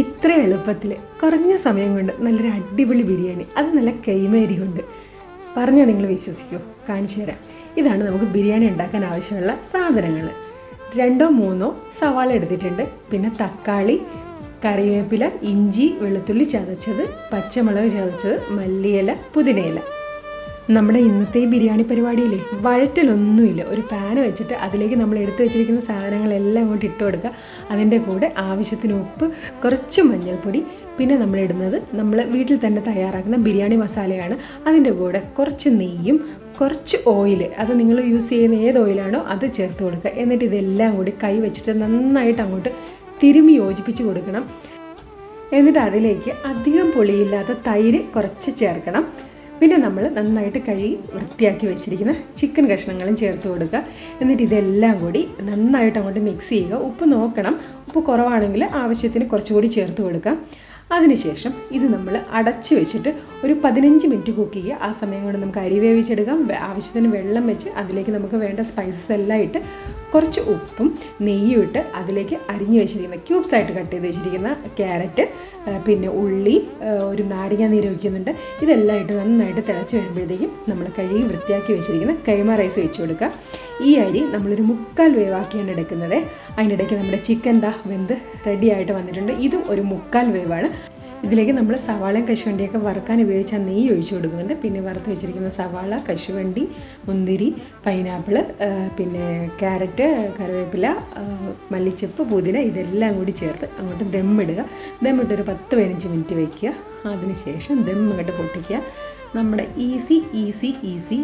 ഇത്ര എളുപ്പത്തിൽ കുറഞ്ഞ സമയം കൊണ്ട് നല്ലൊരു അടിപൊളി ബിരിയാണി, അത് നല്ല കൈമേരി കൊണ്ട് പറഞ്ഞാൽ നിങ്ങൾ വിശ്വസിക്കുമോ? കാണിച്ചു തരാം. ഇതാണ് നമുക്ക് ബിരിയാണി ഉണ്ടാക്കാൻ ആവശ്യമുള്ള സാധനങ്ങൾ. 2-3 സവാള എടുത്തിട്ടുണ്ട്, പിന്നെ തക്കാളി, കറിവേപ്പില, ഇഞ്ചി, വെളുത്തുള്ളി ചതച്ചത്, പച്ചമുളക് ചതച്ചത്, മല്ലിയില, പുതിനയില. നമ്മുടെ ഇന്നത്തെ ഈ ബിരിയാണി പരിപാടിയില്ലേ വഴറ്റലൊന്നുമില്ല. ഒരു പാൻ വെച്ചിട്ട് അതിലേക്ക് നമ്മൾ എടുത്തു വെച്ചിരിക്കുന്ന സാധനങ്ങളെല്ലാം അങ്ങോട്ട് ഇട്ട് കൊടുക്കുക. അതിൻ്റെ കൂടെ ആവശ്യത്തിന് ഉപ്പ്, കുറച്ച് മഞ്ഞൾപ്പൊടി, പിന്നെ നമ്മൾ വീട്ടിൽ തന്നെ തയ്യാറാക്കുന്ന ബിരിയാണി മസാലയാണ്. അതിൻ്റെ കൂടെ കുറച്ച് നെയ്യും കുറച്ച് ഓയിൽ, അത് നിങ്ങൾ യൂസ് ചെയ്യുന്ന ഏത് ഓയിലാണോ അത് ചേർത്ത് കൊടുക്കുക. എന്നിട്ട് ഇതെല്ലാം കൂടി കൈ വെച്ചിട്ട് നന്നായിട്ട് അങ്ങോട്ട് തിരുമ്മി യോജിപ്പിച്ച് കൊടുക്കണം. എന്നിട്ട് അതിലേക്ക് അധികം പുളിയില്ലാത്ത തൈര് കുറച്ച് ചേർക്കണം. പിന്നെ നമ്മൾ നന്നായിട്ട് കഴുകി വൃത്തിയാക്കി വെച്ചിരിക്കുന്ന ചിക്കൻ കഷ്ണങ്ങളും ചേർത്ത് കൊടുക്കുക. എന്നിട്ട് ഇതെല്ലാം കൂടി നന്നായിട്ട് അങ്ങോട്ട് മിക്സ് ചെയ്യുക. ഉപ്പ് നോക്കണം, ഉപ്പ് കുറവാണെങ്കിൽ ആവശ്യത്തിന് കുറച്ചുകൂടി ചേർത്ത് കൊടുക്കുക. അതിനുശേഷം ഇത് നമ്മൾ അടച്ച് വെച്ചിട്ട് ഒരു 15 മിനിറ്റ് കുക്ക് ചെയ്യുക. ആ സമയം കൊണ്ട് നമുക്ക് അരി വേവിച്ചെടുക്കാം. ആവശ്യത്തിന് വെള്ളം വെച്ച് അതിലേക്ക് നമുക്ക് വേണ്ട സ്പൈസസ് എല്ലാം ഇട്ട് കുറച്ച് ഉപ്പും നെയ്യും ഇട്ട് അതിലേക്ക് അരിഞ്ഞു വെച്ചിരിക്കുന്ന ക്യൂബ്സായിട്ട് കട്ട് ചെയ്ത് വെച്ചിരിക്കുന്ന ക്യാരറ്റ്, പിന്നെ ഉള്ളി, ഒരു നാരങ്ങ നീര് വയ്ക്കുന്നുണ്ട്. ഇതെല്ലാം ഇട്ട് നന്നായിട്ട് തിളച്ച് വരുമ്പോഴത്തേക്കും നമ്മൾ കഴുകി വൃത്തിയാക്കി വെച്ചിരിക്കുന്ന കൈമ റൈസ് വെച്ച് കൊടുക്കുക. ഈ അരി നമ്മളൊരു 3/4 വേവാക്കിയാണ് എടുക്കുന്നത്. അതിനിടയ്ക്ക് നമ്മുടെ ചിക്കൻ വെന്ത് റെഡി ആയിട്ട് വന്നിട്ടുണ്ട്. ഇതും ഒരു 3/4 വേവാണ്. ഇതിലേക്ക് നമ്മൾ സവാളയും കശുവണ്ടിയൊക്കെ വറുക്കാൻ ഉപയോഗിച്ച നെയ്യ് ഒഴിച്ചു കൊടുക്കുന്നുണ്ട്. പിന്നെ വറുത്ത് വെച്ചിരിക്കുന്ന സവാള, കശുവണ്ടി, മുന്തിരി, പൈനാപ്പിള്, പിന്നെ ക്യാരറ്റ്, കറിവേപ്പില, മല്ലിച്ചപ്പ്, പുതിന, ഇതെല്ലാം കൂടി ചേർത്ത് അങ്ങോട്ട് ദമ്മിടുക. ദമ്മിട്ടൊരു 10-15 മിനിറ്റ് വയ്ക്കുക. അതിനുശേഷം ദം അങ്ങോട്ട് പൊട്ടിക്കുക. നമ്മുടെ ഈസി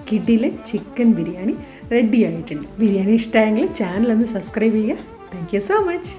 കിടിലൻ ചിക്കൻ ബിരിയാണി റെഡി ആയിട്ടുണ്ട്. ബിരിയാണി ഇഷ്ടമായെങ്കിൽ ചാനൽ ഒന്ന് സബ്സ്ക്രൈബ് ചെയ്യുക. Thank you so much.